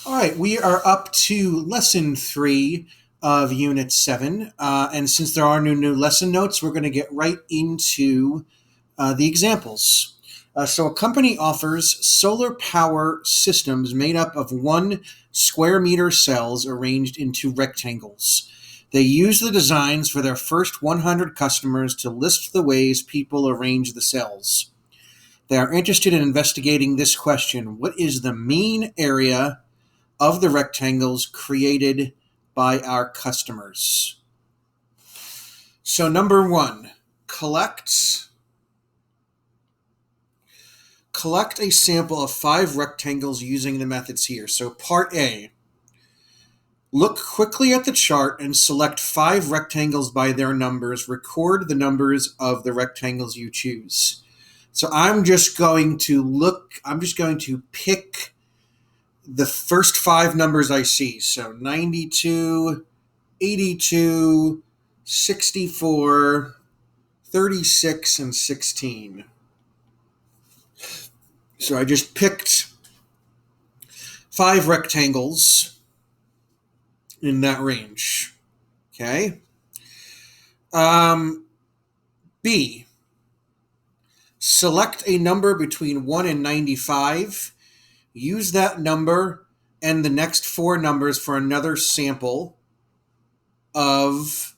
All right, we are up to lesson 3 of unit 7. And since there are no new lesson notes, we're going to get right into the examples. So, a company offers solar power systems made up of 1 square meter cells arranged into rectangles. They use the designs for their first 100 customers to list the ways people arrange the cells. They are interested in investigating this question: what is the mean area of the rectangles created by our customers? So number 1, collect a sample of 5 rectangles using the methods here. So part A, look quickly at the chart and select 5 rectangles by their numbers. Record the numbers of the rectangles you choose. So I'm just going to pick the first 5 numbers I see. So 92, 82, 64, 36, and 16. So I just picked 5 rectangles in that range. Okay. B, select a number between 1 and 95. Use that number and the next 4 numbers for another sample of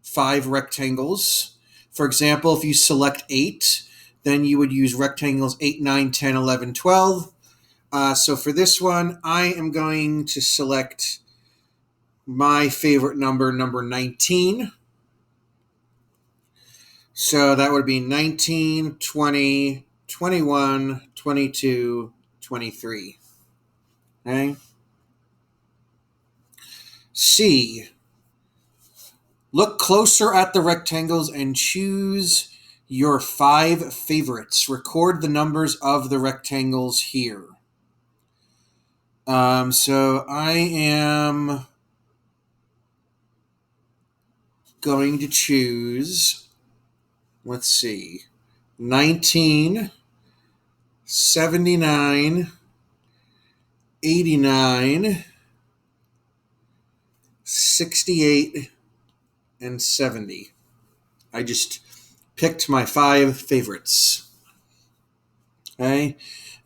5 rectangles. For example, if you select 8, then you would use rectangles 8, 9, 10, 11, 12. So for this one, I am going to select my favorite number, number 19. So that would be 19, 20, 21, 22, 23. Okay. C, look closer at the rectangles and choose your 5 favorites. Record the numbers of the rectangles here. So I am going to choose, let's see, 19, 79, 89, 68, and 70. I just picked my 5 favorites. Okay.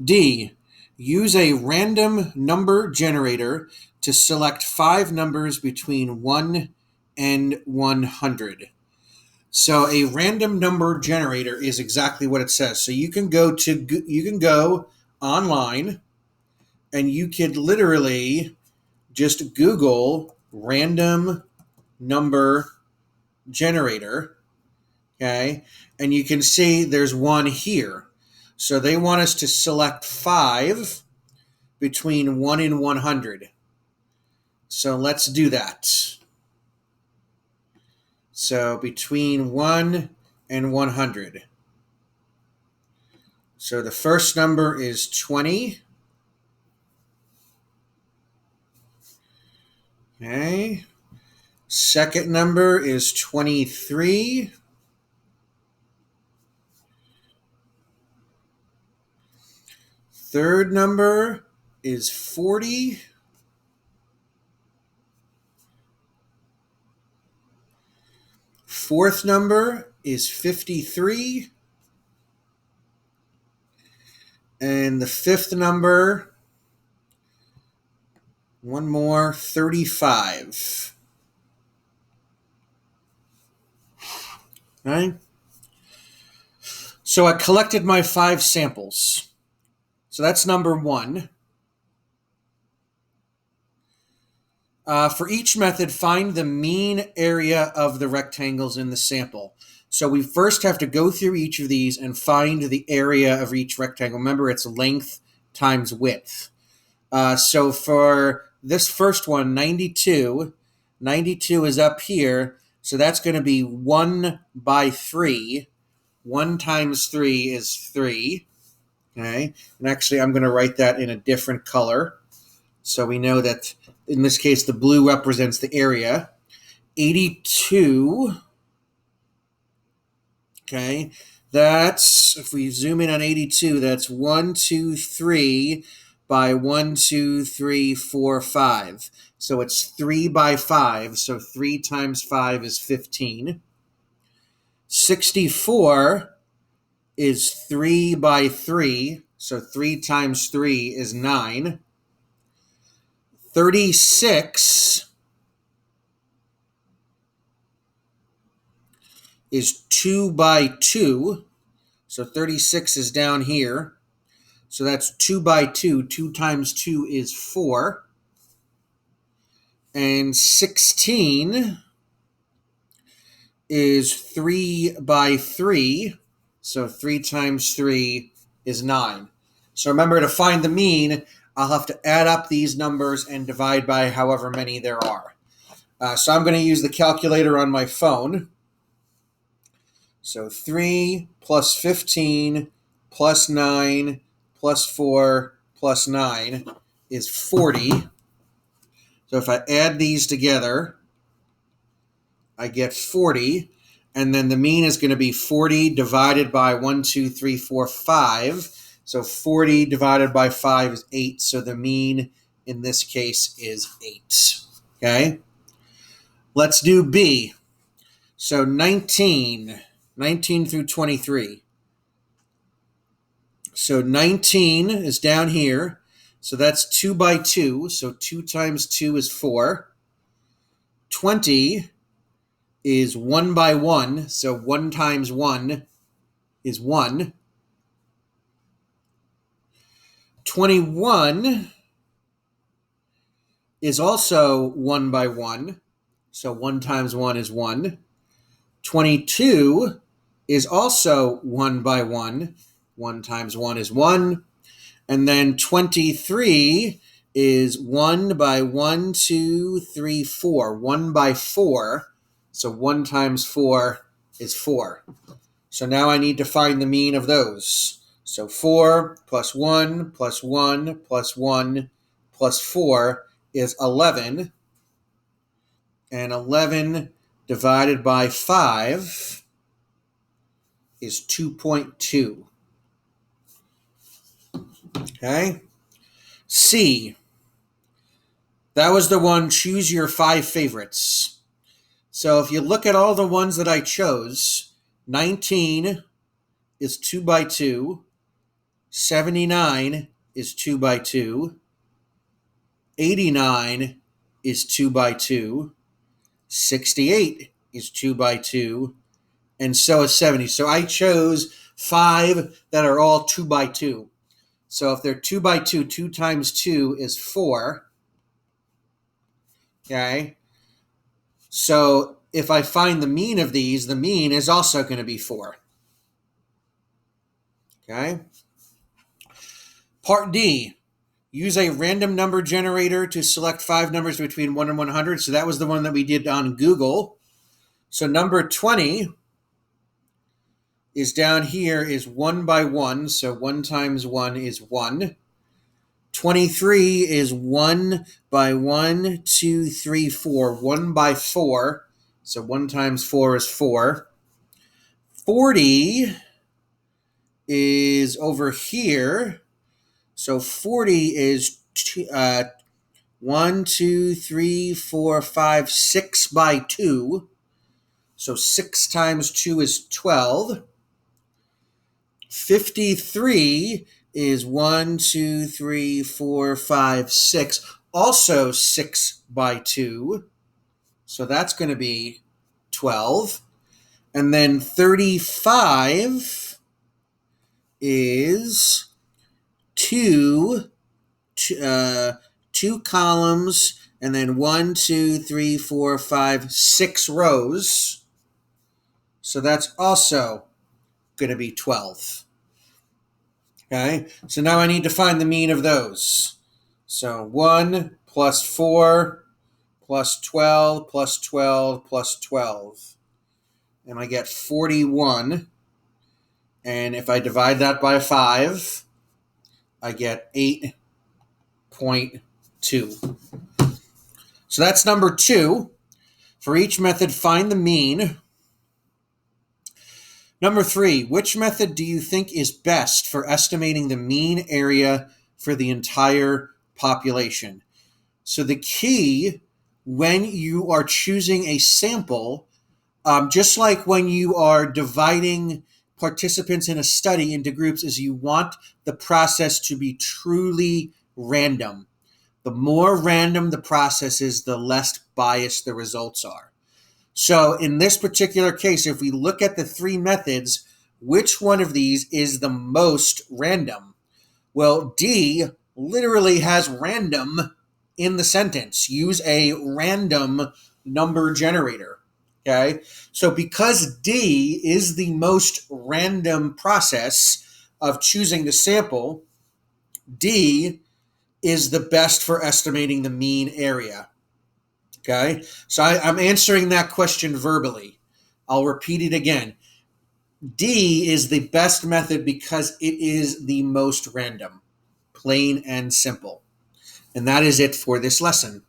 D, use a random number generator to select 5 numbers between 1 and 100. So a random number generator is exactly what it says. So you can go online and you could literally just Google random number generator, okay? And you can see there's one here. So they want us to select 5 between 1 and 100. So let's do that. So between 1 and 100. So the first number is 20. Okay. Second number is 23. Third number is 40. Fourth number is 53. And the fifth number, one more, 35. Right? So I collected my 5 samples. So that's number 1. For each method, find the mean area of the rectangles in the sample. So we first have to go through each of these and find the area of each rectangle. Remember, it's length times width. So for this first one, 92 is up here. So that's going to be 1 by 3. 1 times 3 is 3. Okay. And actually, I'm going to write that in a different color. So we know that in this case, the blue represents the area. 82. Okay. That's, if we zoom in on 82, that's 1, 2, 3 by 1, 2, 3, 4, 5. So it's 3 by 5. So 3 times 5 is 15. 64 is 3 by 3. So 3 times 3 is 9. 36 is 2 by 2. So 36 is down here. So that's 2 by 2. 2 times 2 is 4. And 16 is 3 by 3. So 3 times 3 is 9. So remember, to find the mean, I'll have to add up these numbers and divide by however many there are. So I'm going to use the calculator on my phone. So 3 plus 15 plus 9 plus 4 plus 9 is 40. So if I add these together, I get 40. And then the mean is going to be 40 divided by 1, 2, 3, 4, 5. So 40 divided by 5 is 8. So the mean in this case is 8. Okay? Let's do B. So 19 through 23. So 19 is down here. So that's 2 by 2. So 2 times 2 is 4. 20 is 1 by 1. So 1 times 1 is 1. 21 is also 1 by 1. So 1 times 1 is 1. 22 is also 1 by 1. 1 times 1 is 1. And then 23 is 1 by 1, 2, 3, 4. 1 by 4. So 1 times 4 is 4. So now I need to find the mean of those. So 4 plus 1 plus 1 plus 1 plus 4 is 11. And 11 divided by 5 is 2.2. Okay? C. That was the one, choose your 5 favorites. So if you look at all the ones that I chose, 19 is 2 by 2. 79 is 2 by 2. 89 is 2 by 2. 68 is 2 by 2. And so is 70. So I chose 5 that are all 2 by 2. So if they're 2 by 2, 2 times 2 is 4. Okay? So if I find the mean of these, the mean is also going to be 4. Okay? Part D. Use a random number generator to select 5 numbers between 1 and 100. So that was the one that we did on Google. So number 20 is down here is 1 by 1. So 1 times 1 is 1. 23 is 1 by 1, 2, 3, 4. 1 by 4. So 1 times 4 is 4. 40 is over here. So 40 is 1, 2, 3, 4, 5, 6 by 2. So 6 times 2 is 12. 53 is 1, 2, 3, 4, 5, 6. Also 6 by 2. So that's going to be 12. And then 35 is 2 columns, and then 1, 2, 3, 4, 5, 6 rows. So that's also going to be 12. Okay, so now I need to find the mean of those. So 1 plus 4 plus 12 plus 12 plus 12. And I get 41. And if I divide that by 5, I get 8.2. So that's number 2. For each method, find the mean. Number 3, which method do you think is best for estimating the mean area for the entire population. So the key when you are choosing a sample, just like when you are dividing participants in a study into groups, is you want the process to be truly random. The more random the process is, the less biased the results are. So in this particular case, if we look at the three methods, which one of these is the most random? Well, D literally has random in the sentence. Use a random number generator. Okay. So because D is the most random process of choosing the sample, D is the best for estimating the mean area. Okay. So I'm answering that question verbally. I'll repeat it again. D is the best method because it is the most random. Plain and simple. And that is it for this lesson.